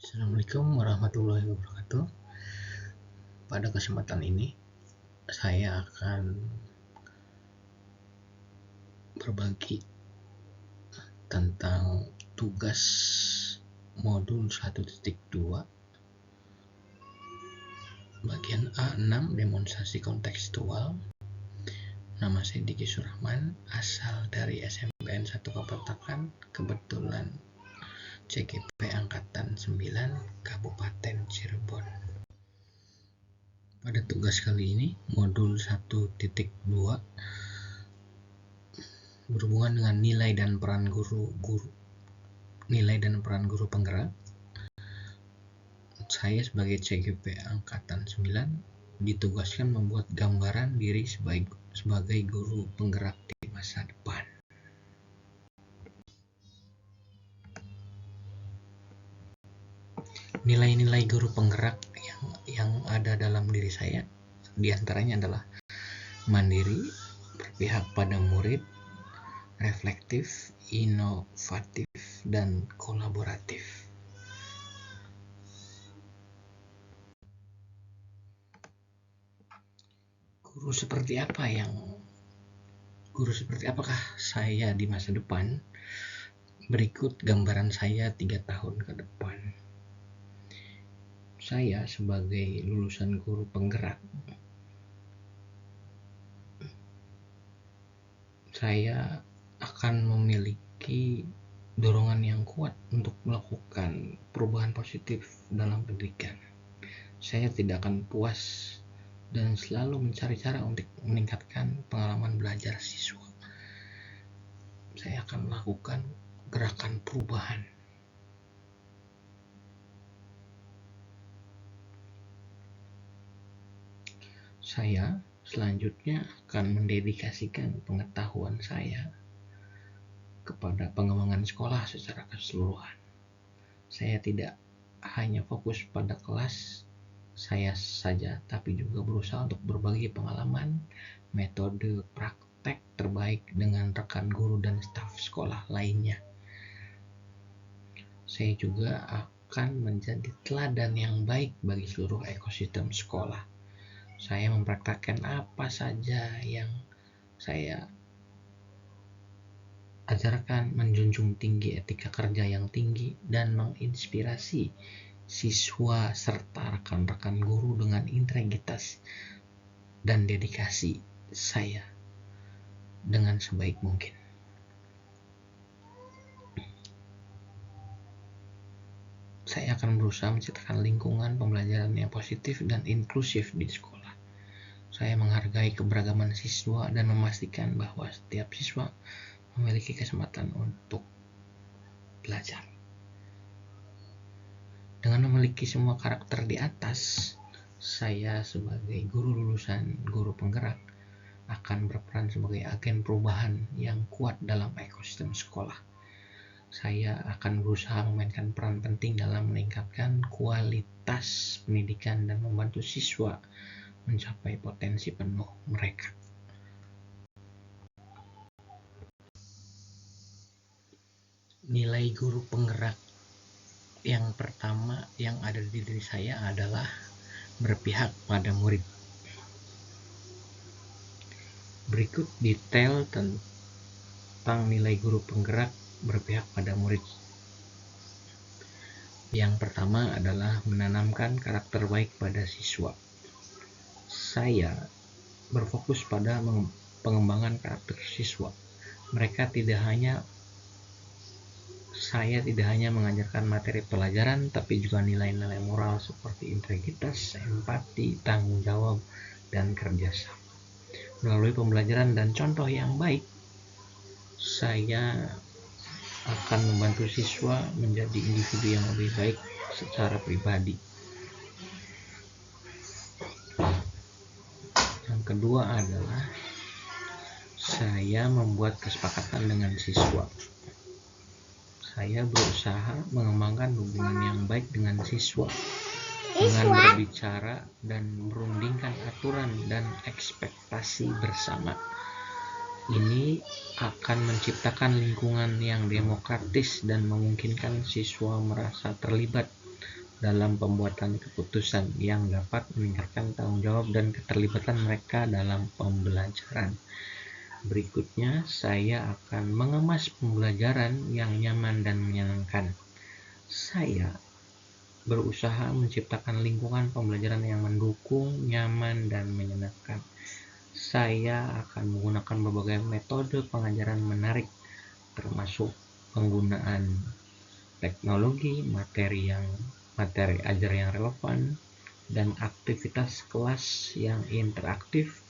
Assalamualaikum warahmatullahi wabarakatuh. Pada kesempatan ini, saya akan berbagi tentang tugas modul 1.2 bagian A6 demonstrasi kontekstual. Nama saya Diki Surahman, asal dari SMPN 1 Kapatakan, kebetulan CGP Angkatan 9, Kabupaten Cirebon. Pada tugas kali ini, modul 1.2 berhubungan dengan nilai dan peran guru penggerak. Saya sebagai CGP Angkatan 9 ditugaskan membuat gambaran diri sebagai guru penggerak di masa depan. Nilai-nilai guru penggerak yang ada dalam diri saya diantaranya adalah mandiri, berpihak pada murid, reflektif, inovatif, dan kolaboratif. Guru seperti apakah saya di masa depan? Berikut gambaran saya 3 tahun ke depan. Saya sebagai lulusan guru penggerak, saya akan memiliki dorongan yang kuat untuk melakukan perubahan positif dalam pendidikan. Saya tidak akan puas dan selalu mencari cara untuk meningkatkan pengalaman belajar siswa. Saya akan melakukan gerakan perubahan. Saya selanjutnya akan mendedikasikan pengetahuan saya kepada pengembangan sekolah secara keseluruhan. Saya tidak hanya fokus pada kelas saya saja, tapi juga berusaha untuk berbagi pengalaman, metode praktek terbaik dengan rekan guru dan staf sekolah lainnya. Saya juga akan menjadi teladan yang baik bagi seluruh ekosistem sekolah. Saya mempraktikkan apa saja yang saya ajarkan, menjunjung tinggi etika kerja yang tinggi, dan menginspirasi siswa serta rekan-rekan guru dengan integritas dan dedikasi saya dengan sebaik mungkin. Saya akan berusaha menciptakan lingkungan pembelajaran yang positif dan inklusif di sekolah. Saya menghargai keberagaman siswa dan memastikan bahwa setiap siswa memiliki kesempatan untuk belajar. Dengan memiliki semua karakter di atas, saya sebagai guru lulusan guru penggerak akan berperan sebagai agen perubahan yang kuat dalam ekosistem sekolah. Saya akan berusaha memainkan peran penting dalam meningkatkan kualitas pendidikan dan membantu siswa mencapai potensi penuh mereka. Nilai guru penggerak yang pertama yang ada di diri saya adalah berpihak pada murid. Berikut detail tentang nilai guru penggerak berpihak pada murid. Yang pertama adalah menanamkan karakter baik pada siswa. Saya berfokus pada pengembangan karakter siswa. Saya tidak hanya mengajarkan materi pelajaran, tapi juga nilai-nilai moral seperti integritas, empati, tanggung jawab, dan kerjasama. Melalui pembelajaran dan contoh yang baik, saya akan membantu siswa menjadi individu yang lebih baik secara pribadi. Yang kedua adalah saya membuat kesepakatan dengan siswa. Saya berusaha mengembangkan hubungan yang baik dengan siswa dengan berbicara dan merundingkan aturan dan ekspektasi bersama. Ini akan menciptakan lingkungan yang demokratis dan memungkinkan siswa merasa terlibat dalam pembuatan keputusan yang dapat meningkatkan tanggung jawab dan keterlibatan mereka dalam pembelajaran. Berikutnya, saya akan mengemas pembelajaran yang nyaman dan menyenangkan. Saya berusaha menciptakan lingkungan pembelajaran yang mendukung, nyaman, dan menyenangkan. Saya akan menggunakan berbagai metode pengajaran menarik, termasuk penggunaan teknologi, materi ajar yang relevan, dan aktivitas kelas yang interaktif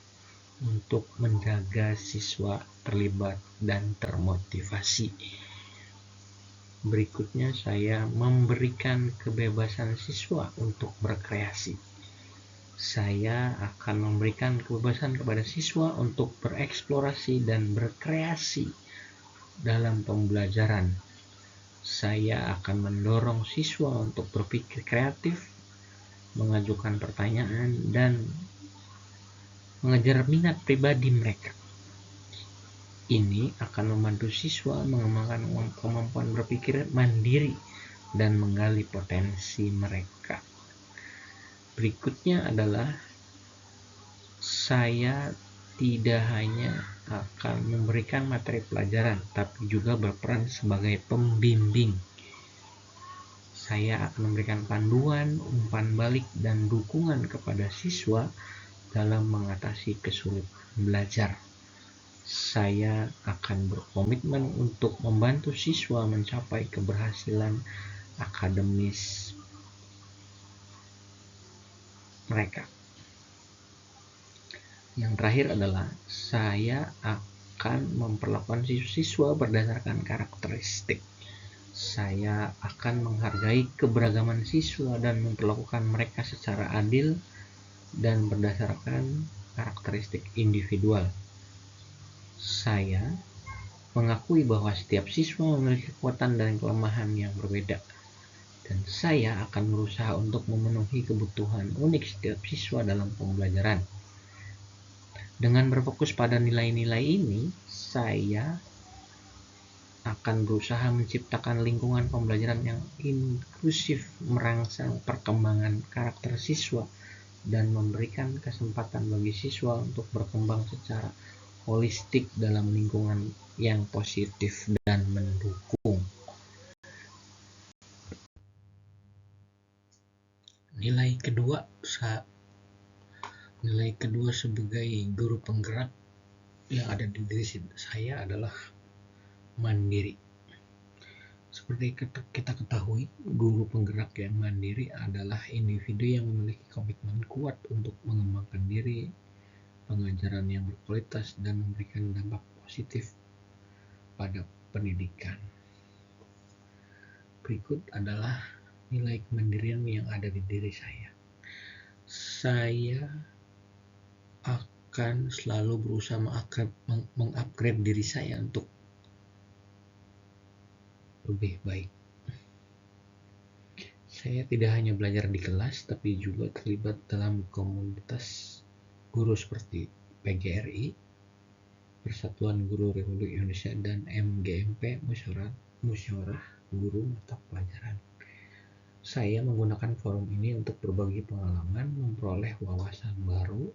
untuk menjaga siswa terlibat dan termotivasi. Berikutnya, saya memberikan kebebasan siswa untuk berkreasi. Saya akan memberikan kebebasan kepada siswa untuk bereksplorasi dan berkreasi dalam pembelajaran. Saya akan mendorong siswa untuk berpikir kreatif, mengajukan pertanyaan, dan mengejar minat pribadi mereka. Ini akan membantu siswa mengembangkan kemampuan berpikir mandiri dan menggali potensi mereka. Berikutnya adalah saya tidak hanya akan memberikan materi pelajaran, tapi juga berperan sebagai pembimbing. Saya akan memberikan panduan, umpan balik, dan dukungan kepada siswa dalam mengatasi kesulitan belajar. Saya akan berkomitmen untuk membantu siswa mencapai keberhasilan akademis mereka. Yang terakhir adalah saya akan memperlakukan siswa berdasarkan karakteristik. Saya akan menghargai keberagaman siswa dan memperlakukan mereka secara adil dan berdasarkan karakteristik individual. Saya mengakui bahwa setiap siswa memiliki kekuatan dan kelemahan yang berbeda, dan saya akan berusaha untuk memenuhi kebutuhan unik setiap siswa dalam pembelajaran. Dengan berfokus pada nilai-nilai ini, saya akan berusaha menciptakan lingkungan pembelajaran yang inklusif, merangsang perkembangan karakter siswa, dan memberikan kesempatan bagi siswa untuk berkembang secara holistik dalam lingkungan yang positif dan mendukung. Nilai kedua sebagai guru penggerak yang ada di diri saya adalah mandiri. Seperti kita ketahui, guru penggerak yang mandiri adalah individu yang memiliki komitmen kuat untuk mengembangkan diri, pengajaran yang berkualitas, dan memberikan dampak positif pada pendidikan. Berikut adalah nilai kemandirian yang ada di diri saya. Saya akan selalu berusaha mengupgrade diri saya untuk lebih baik. Saya tidak hanya belajar di kelas, tapi juga terlibat dalam komunitas guru seperti PGRI, Persatuan Guru Republik Indonesia, dan MGMP, Musyawarah Guru Mata Pelajaran. Saya menggunakan forum ini untuk berbagi pengalaman, memperoleh wawasan baru,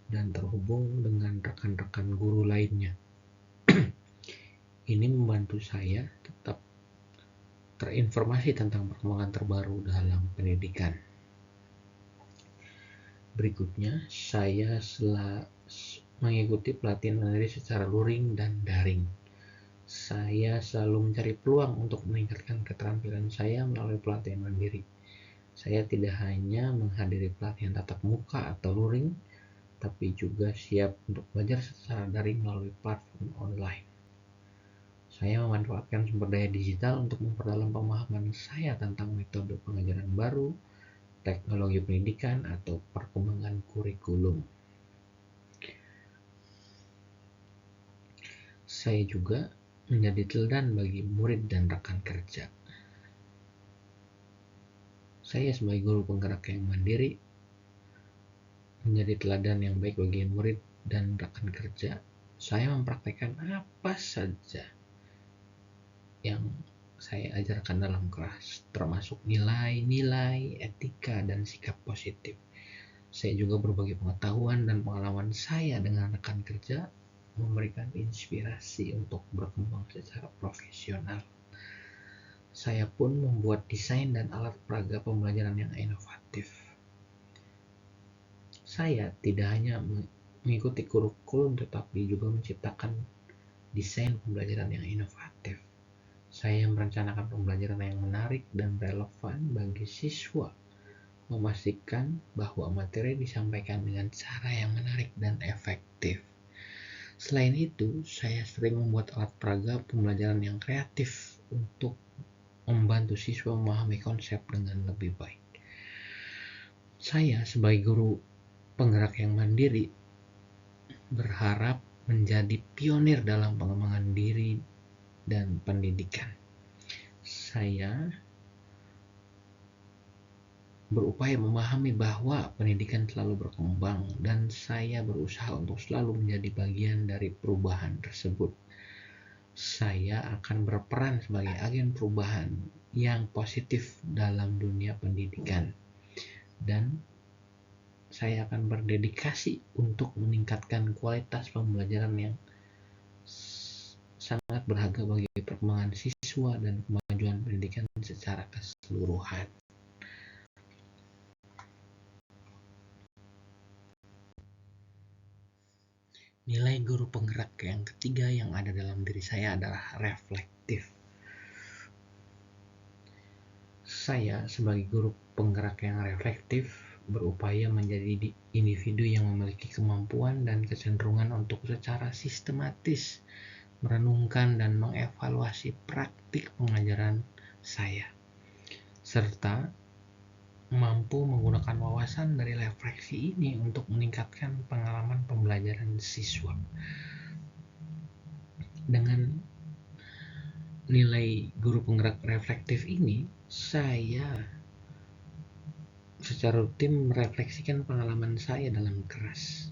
dan terhubung dengan rekan-rekan guru lainnya. Ini membantu saya tetap terinformasi tentang perkembangan terbaru dalam pendidikan. Berikutnya, saya mengikuti pelatihan mandiri secara luring dan daring. Saya selalu mencari peluang untuk meningkatkan keterampilan saya melalui pelatihan mandiri. Saya tidak hanya menghadiri pelatihan tatap muka atau luring, tapi juga siap untuk belajar secara daring melalui platform online. Saya memanfaatkan sumber daya digital untuk memperdalam pemahaman saya tentang metode pengajaran baru, teknologi pendidikan, atau perkembangan kurikulum. Saya juga menjadi teladan bagi murid dan rekan kerja. Saya sebagai guru penggerak yang mandiri menjadi teladan yang baik bagi murid dan rekan kerja. Saya mempraktekkan apa saja yang saya ajarkan dalam kelas, termasuk nilai-nilai, etika, dan sikap positif. Saya juga berbagi pengetahuan dan pengalaman saya dengan rekan kerja, memberikan inspirasi untuk berkembang secara profesional. Saya pun membuat desain dan alat peraga pembelajaran yang inovatif. Saya tidak hanya mengikuti kurikulum tetapi juga menciptakan desain pembelajaran yang inovatif. Saya merencanakan pembelajaran yang menarik dan relevan bagi siswa, memastikan bahwa materi disampaikan dengan cara yang menarik dan efektif. Selain itu, saya sering membuat alat peraga pembelajaran yang kreatif untuk membantu siswa memahami konsep dengan lebih baik. Saya sebagai guru penggerak yang mandiri berharap menjadi pionir dalam pengembangan diri dan pendidikan. Saya berupaya memahami bahwa pendidikan selalu berkembang dan saya berusaha untuk selalu menjadi bagian dari perubahan tersebut. Saya akan berperan sebagai agen perubahan yang positif dalam dunia pendidikan dan saya akan berdedikasi untuk meningkatkan kualitas pembelajaran yang sangat berharga bagi perkembangan siswa dan kemajuan pendidikan secara keseluruhan. Nilai guru penggerak yang ketiga yang ada dalam diri saya adalah reflektif. Saya sebagai guru penggerak yang reflektif berupaya menjadi individu yang memiliki kemampuan dan kecenderungan untuk secara sistematis merenungkan dan mengevaluasi praktik pengajaran saya, serta mampu menggunakan wawasan dari refleksi ini untuk meningkatkan pengalaman pembelajaran siswa. Dengan nilai guru penggerak reflektif ini, saya secara rutin merefleksikan pengalaman saya dalam kelas.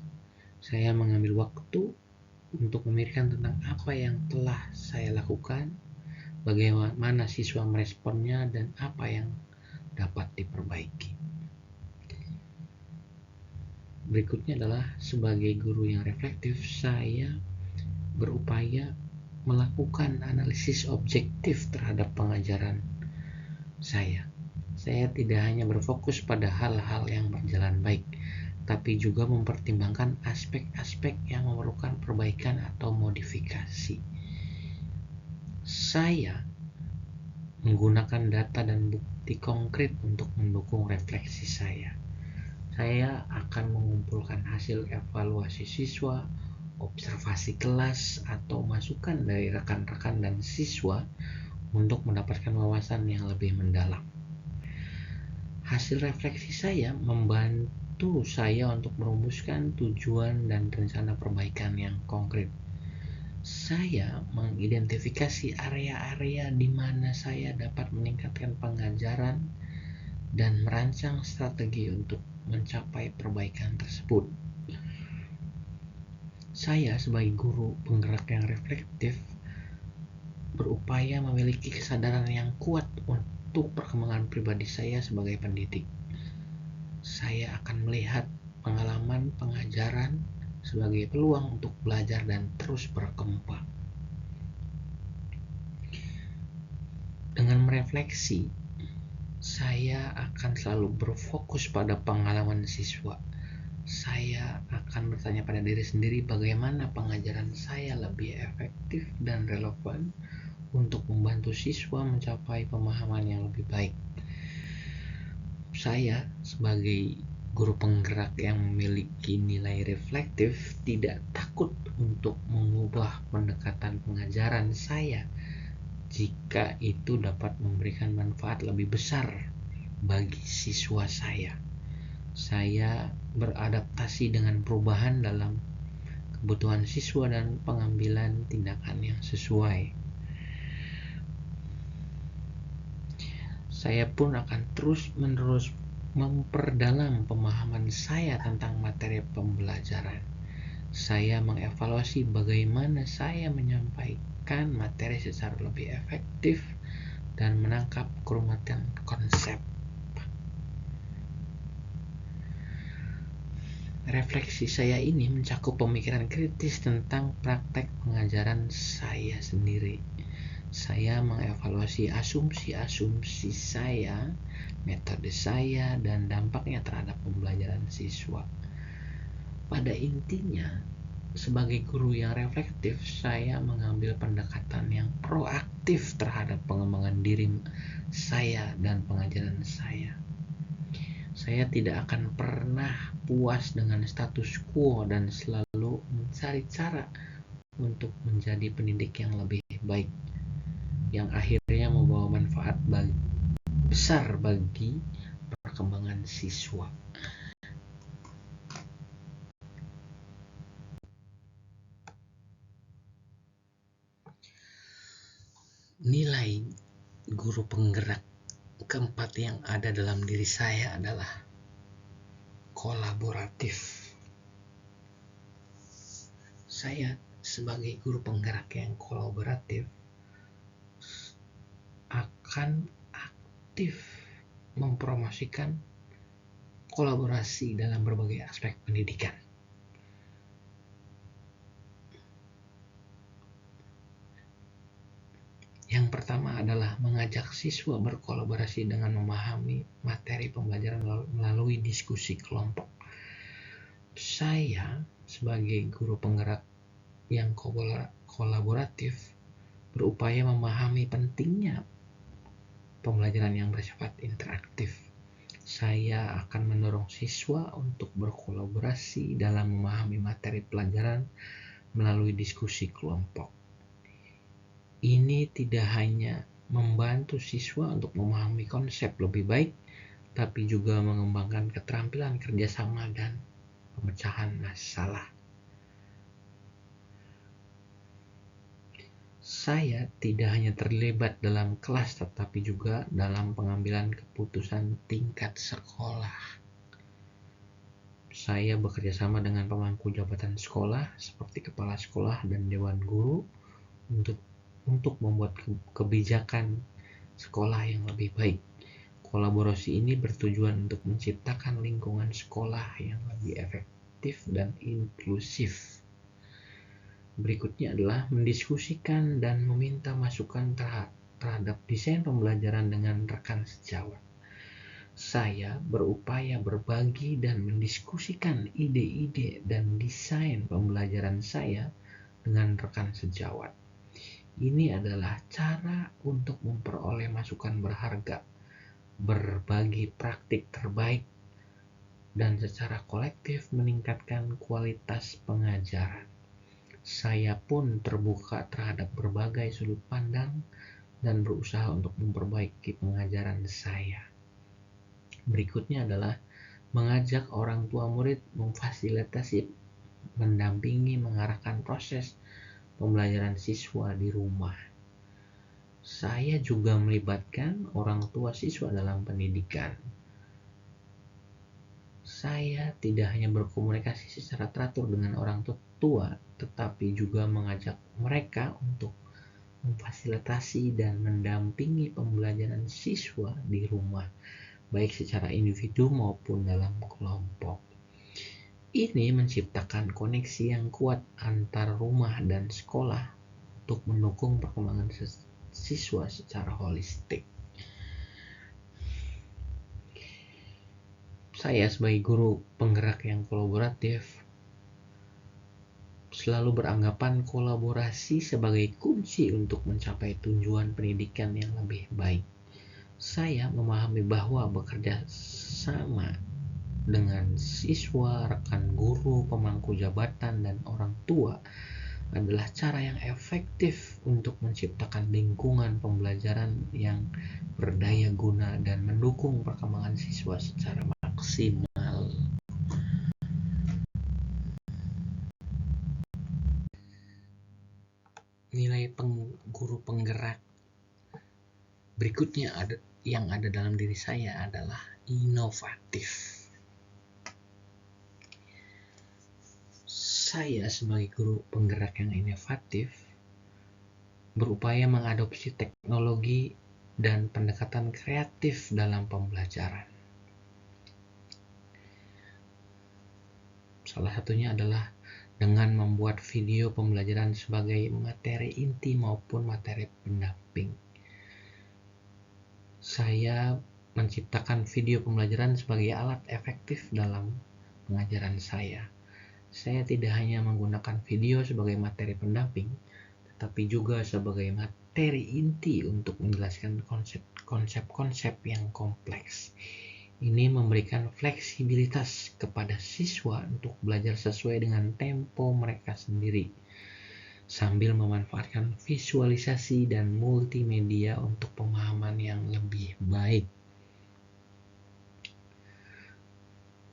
Saya mengambil waktu untuk memikirkan tentang apa yang telah saya lakukan, bagaimana siswa meresponnya, dan apa yang dapat diperbaiki. Berikutnya adalah sebagai guru yang reflektif, saya berupaya melakukan analisis objektif terhadap pengajaran saya. Saya tidak hanya berfokus pada hal-hal yang berjalan baik, tapi juga mempertimbangkan aspek-aspek yang memerlukan perbaikan atau modifikasi. Saya menggunakan data dan bukti konkret untuk mendukung refleksi saya. Saya akan mengumpulkan hasil evaluasi siswa, observasi kelas, atau masukan dari rekan-rekan dan siswa untuk mendapatkan wawasan yang lebih mendalam. Hasil refleksi saya membantu saya untuk merumuskan tujuan dan rencana perbaikan yang konkret. Saya mengidentifikasi area-area di mana saya dapat meningkatkan pengajaran dan merancang strategi untuk mencapai perbaikan tersebut. Saya sebagai guru penggerak yang reflektif berupaya memiliki kesadaran yang kuat untuk perkembangan pribadi saya sebagai pendidik. Saya akan melihat pengalaman pengajaran sebagai peluang untuk belajar dan terus berkembang. Dengan merefleksi, saya akan selalu berfokus pada pengalaman siswa. Saya akan bertanya pada diri sendiri bagaimana pengajaran saya lebih efektif dan relevan untuk membantu siswa mencapai pemahaman yang lebih baik. Saya sebagai guru penggerak yang memiliki nilai reflektif tidak takut untuk mengubah pendekatan pengajaran saya jika itu dapat memberikan manfaat lebih besar bagi siswa saya. Saya beradaptasi dengan perubahan dalam kebutuhan siswa dan pengambilan tindakan yang sesuai. Saya pun akan terus-menerus memperdalam pemahaman saya tentang materi pembelajaran. Saya mengevaluasi bagaimana saya menyampaikan materi secara lebih efektif dan menangkap kerumitan konsep. Refleksi saya ini mencakup pemikiran kritis tentang praktek pengajaran saya sendiri. Saya mengevaluasi asumsi-asumsi saya, metode saya, dan dampaknya terhadap pembelajaran siswa. Pada intinya, sebagai guru yang reflektif, saya mengambil pendekatan yang proaktif terhadap pengembangan diri saya dan pengajaran saya. Saya tidak akan pernah puas dengan status quo dan selalu mencari cara untuk menjadi pendidik yang lebih baik, yang akhirnya membawa manfaat besar bagi perkembangan siswa. Nilai guru penggerak keempat yang ada dalam diri saya adalah kolaboratif. Saya sebagai guru penggerak yang kolaboratif akan aktif mempromosikan kolaborasi dalam berbagai aspek pendidikan. Yang pertama adalah mengajak siswa berkolaborasi dengan memahami materi pembelajaran melalui diskusi kelompok. Saya sebagai guru penggerak yang kolaboratif berupaya memahami pentingnya pembelajaran yang bersifat interaktif. Saya akan mendorong siswa untuk berkolaborasi dalam memahami materi pelajaran melalui diskusi kelompok. Ini tidak hanya membantu siswa untuk memahami konsep lebih baik, tapi juga mengembangkan keterampilan kerjasama dan pemecahan masalah. Saya tidak hanya terlibat dalam kelas, tetapi juga dalam pengambilan keputusan tingkat sekolah. Saya bekerja sama dengan pemangku jabatan sekolah, seperti kepala sekolah dan dewan guru, untuk membuat kebijakan sekolah yang lebih baik. Kolaborasi ini bertujuan untuk menciptakan lingkungan sekolah yang lebih efektif dan inklusif. Berikutnya adalah mendiskusikan dan meminta masukan terhadap desain pembelajaran dengan rekan sejawat. Saya berupaya berbagi dan mendiskusikan ide-ide dan desain pembelajaran saya dengan rekan sejawat. Ini adalah cara untuk memperoleh masukan berharga, berbagi praktik terbaik, dan secara kolektif meningkatkan kualitas pengajaran. Saya pun terbuka terhadap berbagai sudut pandang dan berusaha untuk memperbaiki pengajaran saya. Berikutnya adalah mengajak orang tua murid memfasilitasi, mendampingi, mengarahkan proses pembelajaran siswa di rumah. Saya juga melibatkan orang tua siswa dalam pendidikan. Saya tidak hanya berkomunikasi secara teratur dengan orang tua, tetapi juga mengajak mereka untuk memfasilitasi dan mendampingi pembelajaran siswa di rumah, baik secara individu maupun dalam kelompok. Ini menciptakan koneksi yang kuat antar rumah dan sekolah untuk mendukung perkembangan siswa secara holistik. Saya sebagai guru penggerak yang kolaboratif selalu beranggapan kolaborasi sebagai kunci untuk mencapai tujuan pendidikan yang lebih baik. Saya memahami bahwa bekerja sama dengan siswa, rekan guru, pemangku jabatan, dan orang tua adalah cara yang efektif untuk menciptakan lingkungan pembelajaran yang berdaya guna dan mendukung perkembangan siswa secara maksimal. Nilai guru penggerak berikutnya yang ada dalam diri saya adalah inovatif. Saya sebagai guru penggerak yang inovatif berupaya mengadopsi teknologi dan pendekatan kreatif dalam pembelajaran. Salah satunya adalah dengan membuat video pembelajaran sebagai materi inti maupun materi pendamping. Saya menciptakan video pembelajaran sebagai alat efektif dalam pengajaran saya. Saya tidak hanya menggunakan video sebagai materi pendamping, tetapi juga sebagai materi inti untuk menjelaskan konsep-konsep yang kompleks. Ini memberikan fleksibilitas kepada siswa untuk belajar sesuai dengan tempo mereka sendiri, sambil memanfaatkan visualisasi dan multimedia untuk pemahaman yang lebih baik.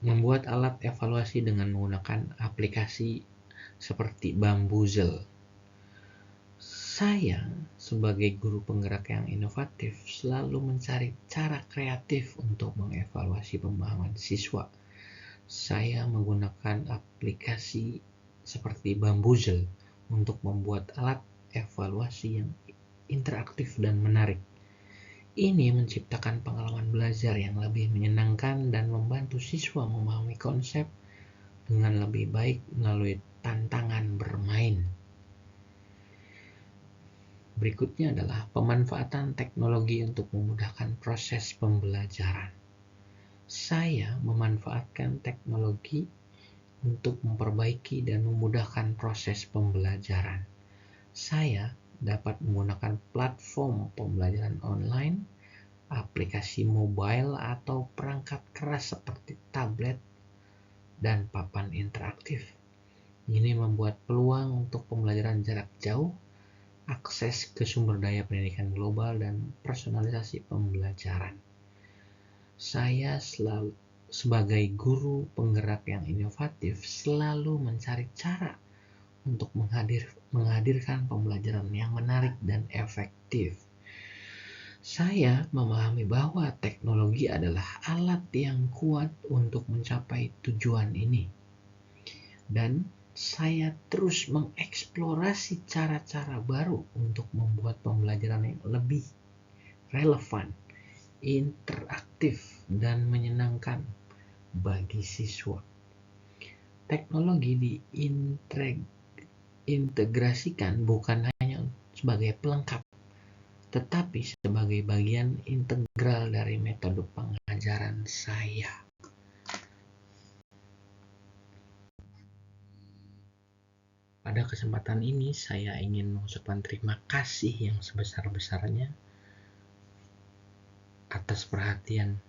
Membuat alat evaluasi dengan menggunakan aplikasi seperti Bamboozle. Saya sebagai guru penggerak yang inovatif selalu mencari cara kreatif untuk mengevaluasi pemahaman siswa. Saya menggunakan aplikasi seperti Bamboozle untuk membuat alat evaluasi yang interaktif dan menarik. Ini menciptakan pengalaman belajar yang lebih menyenangkan dan membantu siswa memahami konsep dengan lebih baik melalui tantangan bermain. Berikutnya adalah pemanfaatan teknologi untuk memudahkan proses pembelajaran. Saya memanfaatkan teknologi untuk memperbaiki dan memudahkan proses pembelajaran. Saya dapat menggunakan platform pembelajaran online, aplikasi mobile atau perangkat keras seperti tablet dan papan interaktif. Ini membuat peluang untuk pembelajaran jarak jauh, akses ke sumber daya pendidikan global, dan personalisasi pembelajaran. Saya selalu sebagai guru penggerak yang inovatif selalu mencari cara untuk menghadirkan pembelajaran yang menarik dan efektif. Saya memahami bahwa teknologi adalah alat yang kuat untuk mencapai tujuan ini. Dan saya terus mengeksplorasi cara-cara baru untuk membuat pembelajaran yang lebih relevan, interaktif, dan menyenangkan bagi siswa. Teknologi diintegrasikan bukan hanya sebagai pelengkap, tetapi sebagai bagian integral dari metode pengajaran saya. Pada kesempatan ini, saya ingin mengucapkan terima kasih yang sebesar-besarnya atas perhatian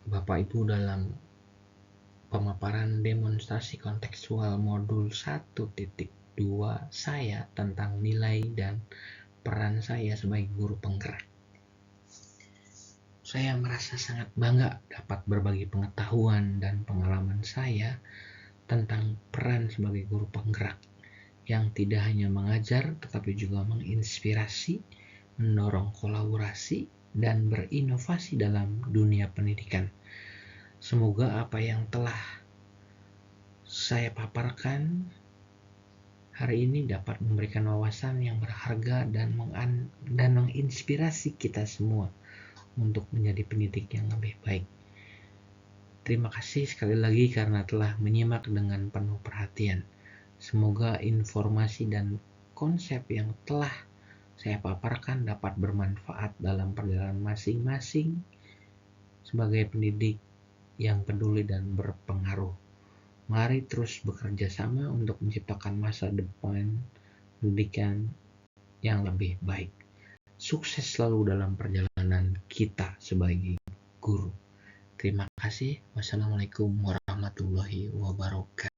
Bapak Ibu dalam pemaparan demonstrasi kontekstual modul 1.2 saya tentang nilai dan peran saya sebagai guru penggerak. Saya merasa sangat bangga dapat berbagi pengetahuan dan pengalaman saya tentang peran sebagai guru penggerak yang tidak hanya mengajar tetapi juga menginspirasi, mendorong kolaborasi, dan berinovasi dalam dunia pendidikan. Semoga apa yang telah saya paparkan hari ini dapat memberikan wawasan yang berharga dan menginspirasi kita semua untuk menjadi pendidik yang lebih baik. Terima kasih sekali lagi karena telah menyimak dengan penuh perhatian. Semoga informasi dan konsep yang telah saya paparkan dapat bermanfaat dalam perjalanan masing-masing sebagai pendidik yang peduli dan berpengaruh. Mari terus bekerja sama untuk menciptakan masa depan pendidikan yang lebih baik. Sukses selalu dalam perjalanan kita sebagai guru. Terima kasih. Wassalamualaikum warahmatullahi wabarakatuh.